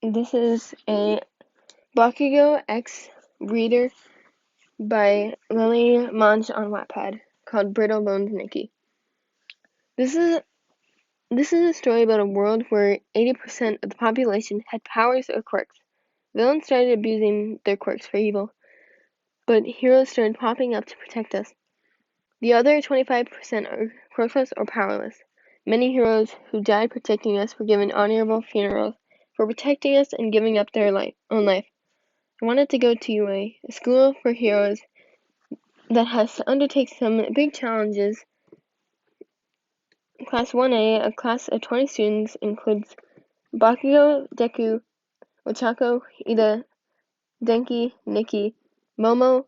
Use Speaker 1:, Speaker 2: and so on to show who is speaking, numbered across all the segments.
Speaker 1: This is a Bakugo X reader by lilymonch on Wattpad called Brittle Nicky. This is a story about a world where 80% of the population had powers or quirks. Villains started abusing their quirks for evil, but heroes started popping up to protect us. The other 25% are quirkless or powerless. Many heroes who died protecting us were given honorable funerals for protecting us and giving up their own life. I wanted to go to UA, a school for heroes that has to undertake some big challenges. Class 1A, a class of 20 students, includes Bakugo, Deku, Ochako, Ida, Denki, Nicky, Momo,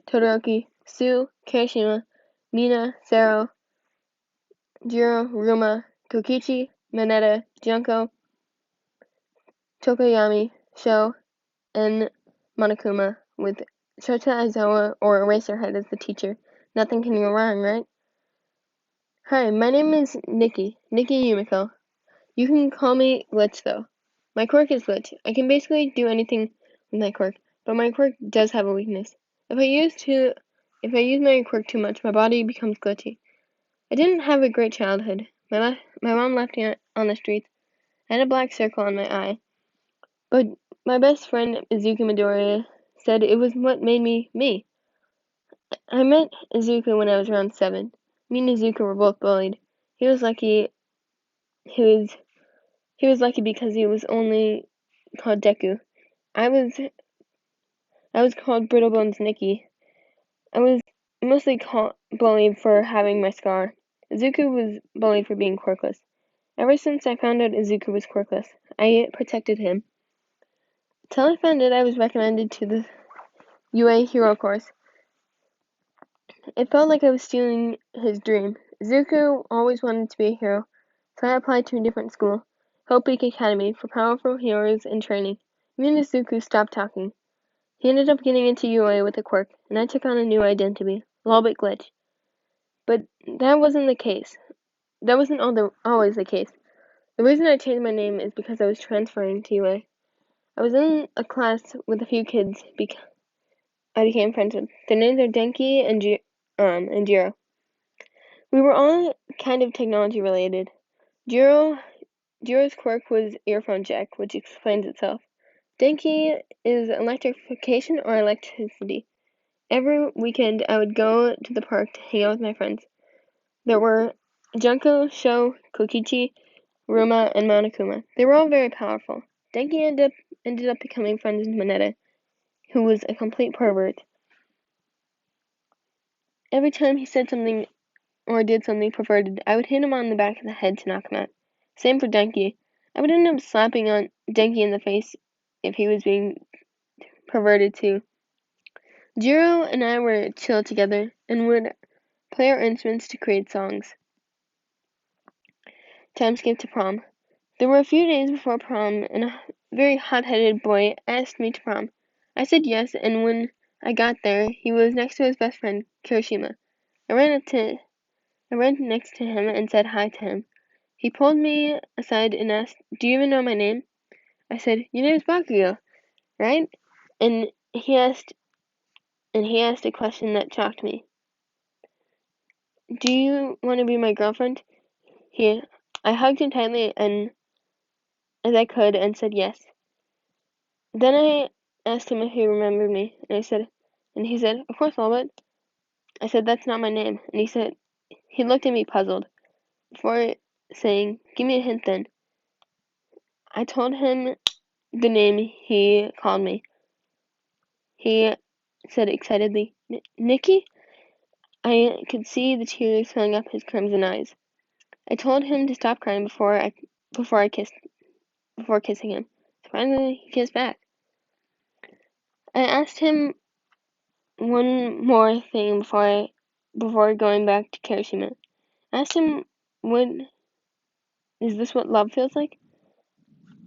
Speaker 1: Todoroki, Sue, Kirishima, Mina, Zero, Jiro, Ruma, Kokichi, Mineta, Junko, Tokoyami, Sho, and Monokuma, with Shota Aizawa or Eraserhead as the teacher. Nothing can go wrong, right? Hi, my name is Nicky Yumiko. You can call me Glitch though. My quirk is Glitch. I can basically do anything with my quirk, but my quirk does have a weakness. If I use my quirk too much, my body becomes glitchy. I didn't have a great childhood. My mom left me on the streets. I had a black circle on my eye. But my best friend Izuku Midoriya said it was what made me me. I met Izuku when I was around 7. Me and Izuku were both bullied. He was lucky. He was lucky because he was only called Deku. I was called Brittlebones Nicky. I was mostly bullied for having my scar. Izuku was bullied for being quirkless. Ever since I found out Izuku was quirkless, I protected him. Till I found out I was recommended to the UA Hero course. It felt like I was stealing his dream. Izuku always wanted to be a hero, so I applied to a different school, Hope Peak Academy, for powerful heroes in training. Me and Izuku stopped talking. He ended up getting into UA with a quirk, and I took on a new identity, Lolbit Glitch. But that wasn't the case. That wasn't always the case. The reason I changed my name is because I was transferring to UA. I was in a class with a few kids I became friends with. Their names are Denki and Jiro. We were all kind of technology related. Jiro's quirk was earphone jack, which explains itself. Denki is electrification or electricity. Every weekend I would go to the park to hang out with my friends. There were Junko, Sho, Kokichi, Ruma, and Monokuma. They were all very powerful. Denki ended up becoming friends with Mineta, who was a complete pervert. Every time he said something or did something perverted, I would hit him on the back of the head to knock him out. Same for Denki. I would end up slapping on Denki in the face if he was being perverted too. Jiro and I were chill together and would play our instruments to create songs. Time skipped to prom. There were a few days before prom, and a very hot-headed boy asked me to prom. I said yes, and when I got there, he was next to his best friend, Kirishima. I ran next to him and said hi to him. He pulled me aside and asked, "Do you even know my name?" I said, "Your name's Bakugo, right?" And he asked a question that shocked me. "Do you want to be my girlfriend?" I hugged him tightly and as I could and said yes. Then I asked him if he remembered me, and he said, "Of course, Albert." I said, "That's not my name." And he looked at me puzzled, before saying, "Give me a hint then." I told him the name he called me. He said excitedly, "Nicky?" I could see the tears filling up his crimson eyes. I told him to stop crying before kissing him. Finally, he kissed back. I asked him one more thing before going back to Kirishima. I asked him, "Is this what love feels like?"